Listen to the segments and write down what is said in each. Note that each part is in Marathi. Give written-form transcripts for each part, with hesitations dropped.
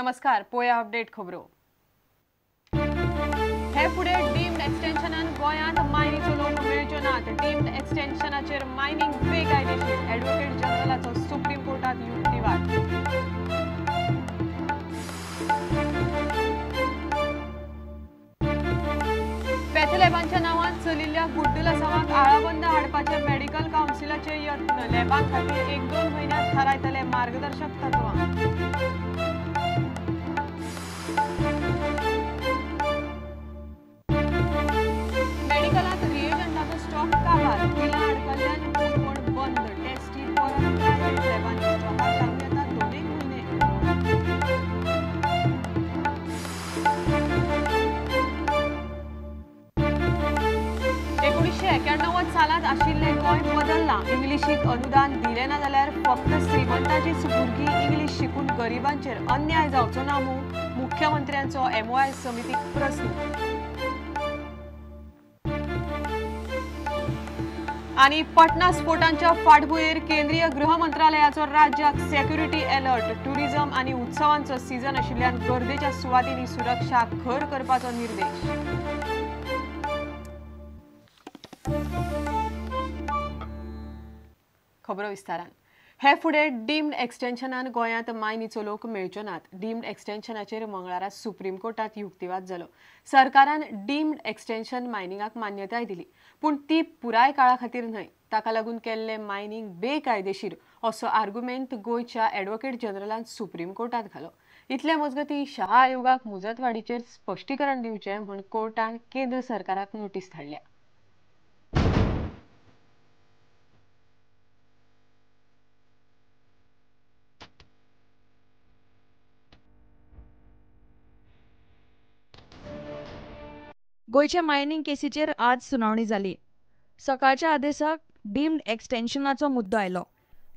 नमस्कार. पोया अपडेट खबरो. हे फुडे डीम्ड एक्सटेन्शनान गोंयांत मायनी चलोवंक मेळच्यो नात. डीम्ड एक्सटेन्शनाचेर मायनिंग बेकायदेशीर. एडव्होकेट जनरलाचो सुप्रीम कोर्टात युक्तिवाद. पॅथलॅबांच्या नांवान चलिल्ल्या गुड्डलसावांक आळाबंद हाडपाचे मेडिकल कावन्सिलाचे यत्न. लॅबां खातीर 1-2 म्हयन्यांत थारायतले मार्गदर्शक तत्वां. मेडिकलांत रिएजंटाचो स्टॉक काबार. बिलां अडकल्ल्यान पुरवण बंद. टेस्टी परत प्रायव्हेट लॅबांनी स्टॉकाक लागून येता 2 म्हयने. 1991 सालांत आशिल्ले गोंय बदलला. इंग्लिशीक अनुदान दिले ना जाल्यार फक्त श्रीमंतांचीच भुरगीं इंग्लीश शिकून गरिबांचेर अन्याय जावचो ना मुख्यमंत्र्यांचो MOI समितीक प्रस्न. आणि पटना स्फोटांच्या फाटभुंयेर केंद्रीय गृह मंत्रालयाचो राज्याक सेक्युरिटी अलर्ट. टुरिझम आनी उत्सवांचो सीझन आशिल्ल्यान गर्देच्या सुवातींनी सुरक्षा खर करपाचो निर्देश. खबरो विस्तारान. हे फुडे डीम्ड एक्सटेन्शनान गोंयांत मायनी चलोवंक मेळच्यो नात. डीम्ड एक्सटेन्शनाचेर मंगळारा सुप्रीम कोर्टात युक्तिवाद जालो. सरकारान डीम्ड एक्सटेन्शन मायनिंगाक मान्यताय दिली, पूण ती पुराय काळा खातीर न्हय. ताका लागून केल्ले मायनिंग बेकायदेशीर असो आर्ग्युमेंट गोंयच्या एडव्होकेट जनरलान सुप्रीम कोर्टात घालो. इतले मजगतीं शाह आयोगाक मुजतवाडीचेर स्पश्टीकरण दिवचें म्हूण कोर्टान केंद्र सरकाराक नोटीस धाडल्या. गोयच्या मायनिंग केसीचेर आज सुनावणी जाली. सकाळच्या आदेशाक डीम्ड एक्सटेन्शनाचो मुद्दो आयलो.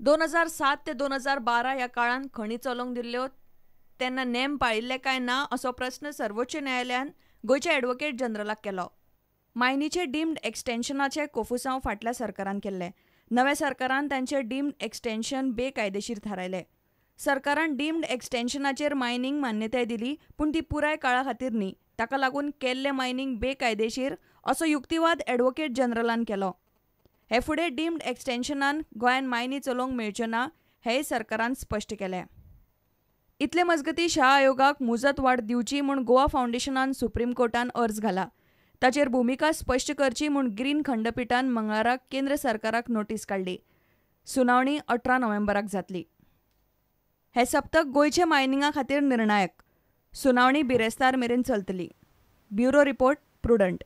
2007 ते 2012 ह्या काळान खणी चलोवंक दिल्ल्यो तेन्ना नेम पाळिल्ले काय ना असो प्रस्न सर्वोच्च न्यायालयान गोयच्या एडव्होकेट जनरलाक केलो. मायनीचे डीम्ड एक्सटेन्शनाचे कोफुसांव फाटल्या सरकारान केल्ले. नव्या सरकारान तांचे डीम्ड एक्सटेन्शन बेकायदेशीर थारायले. सरकारान डीम्ड एक्सटेन्शनाचेर मायनिंग मान्यताय दिली, पूण ती पुराय काळा खातीर न्ही. ताका लागून केल्ले मायनिंग बेकायदेशीर असो युक्तिवाद एडव्होकेट जनरलान केलो. हे फुडें डीम्ड एक्सटेन्शनान गोंयांत मायनी चलोवंक मेळच्यो ना हेंय सरकारान स्पश्ट केलें. इतले मजगतीं शाह आयोगाक मुजत वाड दिवची म्हूण गोवा फावंडेशनान सुप्रीम कोर्टान अर्ज घाला. ताचेर भुमिका स्पश्ट करची म्हूण ग्रीन खंडपीठान मंगळारा केंद्र सरकाराक नोटीस काडली. सुनावणी 18 नोव्हेंबराक जातली. हे सप्तक गोंयचे मायनिंगा खातीर निर्णायक. सुनावणी बिरेस्तार मेरेन चलतली. Bureau report Prudent.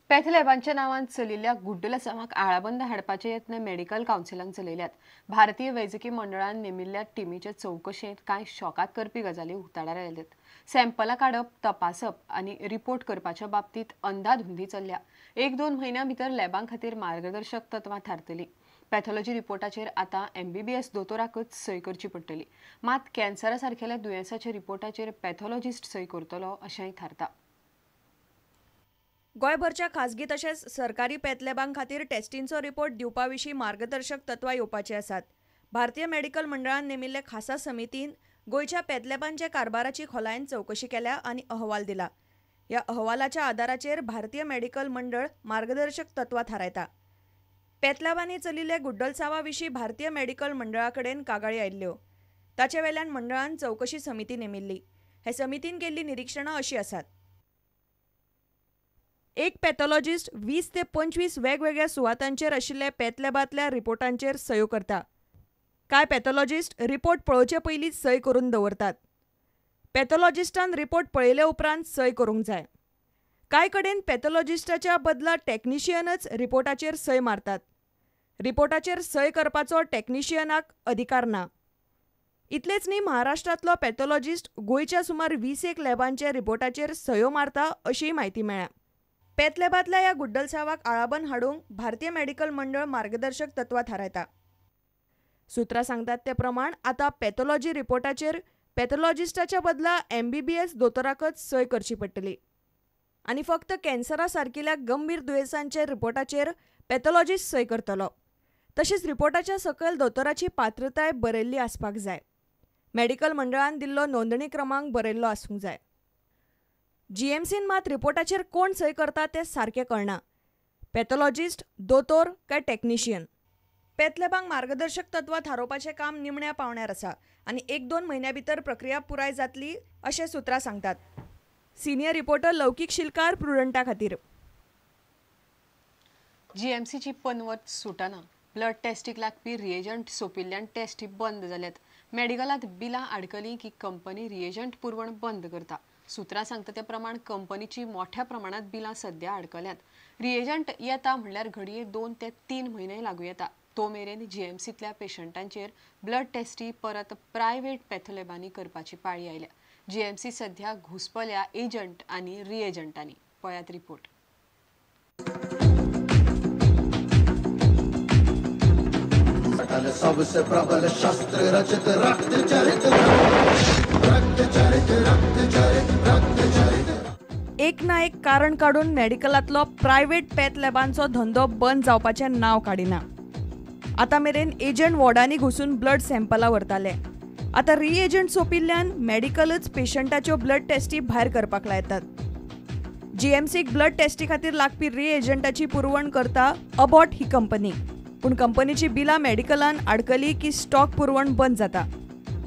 पॅथलॅबांच्या नांवान चलिल्ल्या गुड्डलसावांक आळाबंद हाडपाचे यत्न मेडिकल कावन्सिलान चलयल्यात. भारतीय वैजकी मंडळान नेमिल्ल्या टिमीचे चवकशेंत कांय शॉकात करपी गजाली उक्ताडार आयल्यात. सॅम्पलां काडप, तपासप आनी रिपोर्ट करपाच्या बाबतींत अंधाधुंदी चल्ल्या. 1-2 म्हयन्यां भितर लॅबां खातीर मार्गदर्शक तत्वां थारतलीं. पॅथॉलॉजी रिपोर्टाचेर आतां MBBS दोतोराकच सय करची पडटली. मात कॅन्सरा सारकेल्या दुयेंसाच्या रिपोर्टाचेर पॅथॉलॉजिस्ट सय करतलो अशेंय थारता. गोंयभरच्या खाजगी तशेंच सरकारी पॅथलॅबां खातीर टेस्टींचो रिपोर्ट दिवपा विशीं मार्गदर्शक तत्वां येवपाची आसात. भारतीय मेडिकल मंडळान नेमिल्ले खासा समितीन गोंयच्या पॅथलॅबांचे कारभाराची खोलायेन चवकशी केल्या आनी अहवाल दिला. ह्या अहवालाच्या आदाराचेर भारतीय मेडिकल मंडळ मार्गदर्शक तत्वां थारायता. पॅथलॅबांनी चलिल्ले गुड्डलसावा विशीं भारतीय मेडिकल मंडळा कडेन कागाळी आयिल्ल्यो. ताचे वेल्यान मंडळान चवकशी समिती नेमिल्ली. हे समितीन केल्ली निरीक्षणां अशीं आसात. एक पॅथॉलॉजिस्ट 20 ते 25 वेगवेगळ्या सुवातांचेर आशिल्ले पॅथलॅबांतल्या रिपोर्टांचेर सयो करता. कांय पॅथॉलॉजिस्ट रिपोर्ट पळोवचे पयलींच सय करून दवरतात. पॅथॉलॉजिस्टान रिपोर्ट पळयले उपरांत सय करूंक जाय. कांय कडेन पॅथॉलॉजिस्टाच्या बदला टॅक्निशियनच रिपोर्टाचेर सय मारतात. रिपोर्टाचेर सय करपाचो टॅक्निशियनाक अधिकार ना. इतलेच न्ही, महाराष्ट्रांतलो पॅथॉलॉजिस्ट गोंयच्या सुमार 20 लॅबांच्या रिपोर्टाचेर सयो मारता अशीय म्हायती मेळ्ळ्या. पॅथलॅबांतल्या ह्या गुड्डलसावाक आळाबंद हाडूंक भारतीय मेडिकल मंडळ मार्गदर्शक तत्वां थारायता. सुत्रां सांगतात ते प्रमाण आतां पॅथॉलॉजी रिपोर्टाचेर पॅथॉलॉजिस्टाच्या बदला MBBS दोतोराकच सय करची पडटली. आनी फक्त कॅन्सरा सारकिल्या गंभीर दुयेंसांच्या रिपोर्टाचेर पॅथॉलॉजिस्ट सय करतलो. तशेंच रिपोर्टाच्या सकयल दोतोराची पात्रताय बरयल्ली आसपाक जाय. मेडिकल मंडळान दिल्लो नोंदणी क्रमांक बरयल्लो आसूंक जाय. जीएमसीन मात रिपोर्टाचेर कोण सय करता तें सारकें कळना. पॅथॉलॉजिस्ट, दोतोर काय टेक्निशियन. पॅथ लॅबांक मार्गदर्शक तत्वां थारोवपाचें काम निमण्या पावण्यार आसा आनी 1-2 म्हयन्या भितर प्रक्रिया पुराय जातली अशें सुत्रां सांगतात. सिनियर रिपोर्टर लौकीक शिलकार, प्रुडंटा खातीर. जीएमसीची पनवत सुटना. ब्लड टेस्टीक लागपी रिएजंट सोंपिल्ल्यान टेस्टी बंद जाल्यात. मेडिकलांत बिलां आडकलीं की कंपनी रिएजंट पुरवण बंद करता. सुत्रां सांगता ते प्रमाण कंपनीची मोठ्या प्रमाणात बिलां सध्या आडकल्यात. रिएजंट येता म्हणल्यार घडये 2 ते 3 म्हयने लागू येता. तो मेरेन जीएमसींतल्या पेशंटांचेर ब्लड टेस्टी परत प्रायव्हेट पॅथोलॅबांनी करपाची पाळी आयल्या. जीएमसी सध्या घुसपल्या एजंट आनी रिएजंटांनी. पळयात रिपोर्ट. सबसे प्रबल शस्त्र रचित रक्त चरित. एक ना एक कारण काडून मेडिकलांतलो प्रायव्हेट पॅथ लॅबांचो धंदो बंद जावपाचें नांव काडिना. आतां मेरेन एजंट वॉर्डांनी घुसून ब्लड सॅम्पलां व्हरताले. आतां रिएजंट सोंपिल्ल्यान मेडिकलच पेशंटाच्यो ब्लड टेस्टी भायर करपाक लायतात. जीएमसीक ब्लड टेस्टी खातीर लागपी रिएजंटाची पुरवण करता अबॉट ही कंपनी. पूण कंपनीची बिलां मेडिकलान आडकली की स्टॉक पुरवण बंद जाता.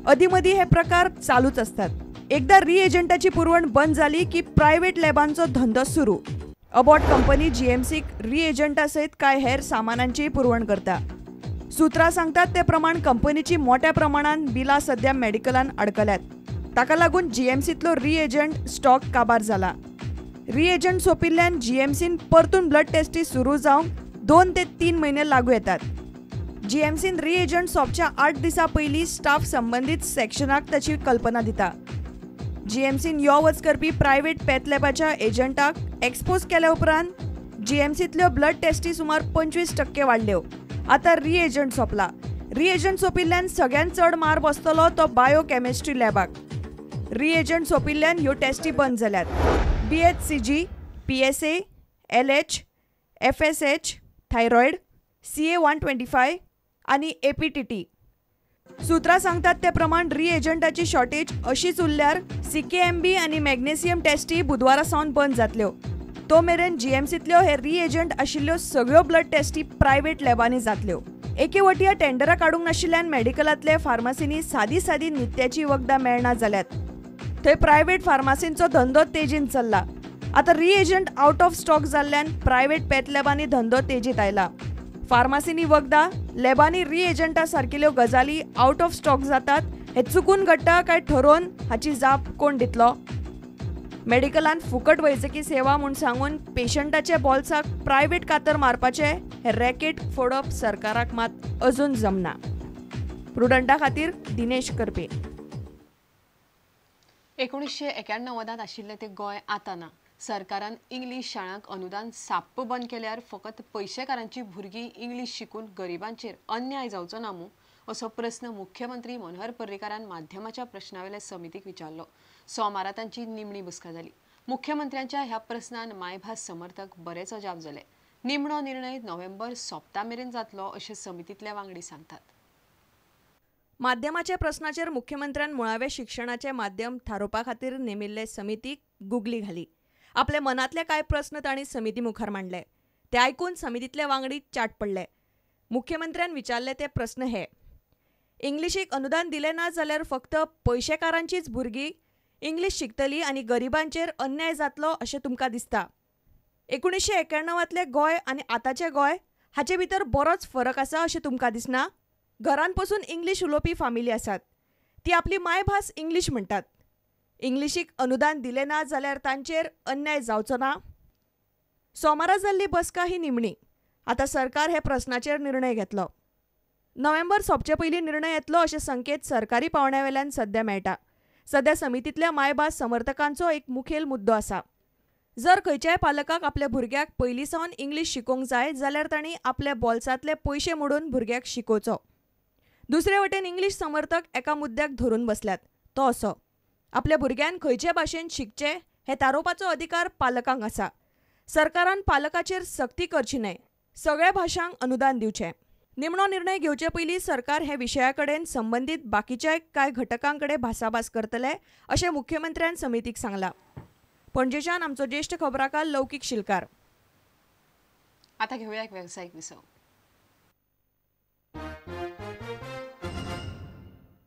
अदीमदीं हे प्रकार चालूच असतात. एकदा रिएजंटाची पुरवण बंद जाली की प्रायव्हेट लॅबांचो धंदो सुरू. अबॉट कंपनी जीएमसीक रिएजंटा सयत कांय हेर सामानांची पुरवण करता. सुत्रां सांगतात ते प्रमाण कंपनीची मोठ्या प्रमाणात बिलां सध्या मेडिकलान आडकल्यात. ताका लागून जीएमसींतलो रिएजंट स्टॉक काबार जाला. रिएजंट सोंपिल्ल्यान जीएमसीन परतून ब्लड टेस्टी सुरू जावंक 2 ते 3 म्हयने लागू येतात. जीएमसीन रिएजंट सोंपच्या 8 दिसां पयलीं स्टाफ संबंदीत सेक्शनाक ताची कल्पना दिता. जीएमसीन यो वच करपी प्रायव्हेट पॅथ लॅबाच्या एजंटाक एक्सपोज केल्या उपरांत जीएमसींतल्यो ब्लड टेस्टी सुमार 25% वाडल्यो. आतां रिएजंट सोंपला. रिएजंट सोंपिल्ल्यान सगळ्यात चड मार बसतलो तो बायोकेमिस्ट्री लॅबाक. रिएजंट सोंपिल्ल्यान ह्यो टेस्टी बंद जाल्यात. BHCG, PSA, LH, FSH, thyroid, CA-125 आनी APTT. सुत्रां सांगतात ते प्रमाण रिएजंटाची शॉर्टेज अशीच उरल्यार CKMB आनी मॅग्नेशियम टेस्टी बुधवारा सावन बंद जातल्यो. तो मेरेन जीएमसींतल्यो हे रिएजंट आशिल्ल्यो सगळ्यो ब्लड टेस्टी प्रायव्हेट लॅबांनी जातल्यो. एके वटिया टेंडरां काडूंक नाशिल्ल्यान मेडिकलांतले फार्मासींनी सादी नित्याची वखदां मेळना जाल्यात. थंय प्रायव्हेट फार्मासींचो धंदो तेजीन चल्ला. आतां रिएजंट आउट ऑफ स्टॉक जाल्ल्यान प्रायव्हेट पॅथ लॅबांनी धंदो तेजीत आयला. फार्मासींनी वखदां, लॅबांनी रिएजंटा सारकिल्ल्यो गजाली आउट ऑफ स्टॉक जातात. हे चुकून घडटा काय ठरोवन हाची जाप कोण दितलो? मेडिकलांत फुकट वैजकी सेवा म्हूण सांगून पेशंटाच्या बॉल्साक प्रायव्हेट कातर मारपाचे हे रॅकेट फोडप सरकाराक मात अजून जमना. प्रुडंटा खातीर दिनेश करपे. 1991 आशिल्लें तें गोंय आतां ना. सरकारान इंग्लीश शाळांक अनुदान साप्प बंद केल्यार फकत पयशेकारांची भुरगीं इंग्लीश शिकून गरिबांचेर अन्याय जावचो ना मूं असो प्रस्न मुख्यमंत्री मनोहर पर्रीकारान माध्यमाच्या प्रश्नावेले समितीक विचारलो. सोमारा तांची निमणी बसका जाली. मुख्यमंत्र्यांच्या ह्या प्रस्नान मायभास समर्थक बरेच अजाप जाले. निमणो निर्णय नोव्हेंबर सोंपता मेरेन जातलो अशें समितींतले वांगडी सांगतात. माध्यमाच्या प्रस्नाचेर मुख्यमंत्र्यान मुळावे शिक्षणाचे माध्यम थारोवपा खातीर नेमिल्ले समितीक गुगली घाली. आपले मनातले कांय प्रस्न तांणी समिती मुखार मांडले. ते आयकून समितींतले वांगडी चाट पडले. मुख्यमंत्र्यान विचारले ते प्रस्न हे: इंग्लिशीक अनुदान दिलें ना जाल्यार फक्त पयशेकारांचीच भुरगीं इंग्लीश शिकतलीं आनी गरिबांचेर अन्याय जातलो अशें तुमकां दिसता? 1991तले गोंय आनी आतांचें गोंय हाचे भितर बरोच फरक आसा अशें तुमकां दिसना? घरान पसून इंग्लीश उलोवपी फामिली आसात. ती आपली मायभास इंग्लीश म्हणटात. इंग्लिशीक अनुदान दिलें ना जाल्यार तांचेर अन्याय जावचो ना? सोमारा जाल्ली बसका ही निमणी. आतां सरकार हे प्रस्नाचेर निर्णय घेतलो. नोव्हेंबर सोंपचे पयलीं निर्णय येतलो अशे संकेत सरकारी पावंड्यावेल्यान सध्या मेळटा. सध्या समितींतल्या मायभास समर्थकांचो एक मुखेल मुद्दो आसा. जर खंयच्याय पालकाक आपल्या भुरग्याक पयलीं सावन इंग्लीश शिकोवंक जाय जाल्यार तांणी आपल्या बॉल्सांतले पयशे मोडून भुरग्याक शिकोवचो. दुसरे वटेन इंग्लीश समर्थक एका मुद्द्याक धरून बसल्यात. तो असो: आपल्या भुरग्यान खंयचे भाशेन शिकचे हे थारोवपाचो अधिकार पालकांक आसा. सरकारान पालकाचेर सक्ती करची न्हय, सगळ्या भाशांक अनुदान दिवचें. निमणो निर्णय घेवचे पयलीं सरकार हे विशया कडेन संबंदीत बाकीच्या कांय घटकांकडे भासाभास करतले अशें मुख्यमंत्र्यान समितीक सांगलां. पणजेच्यान आमचो ज्येश्ठ खबराकार लौकीक शिलकार. आता घेऊया एक व्यावसायिक विसव.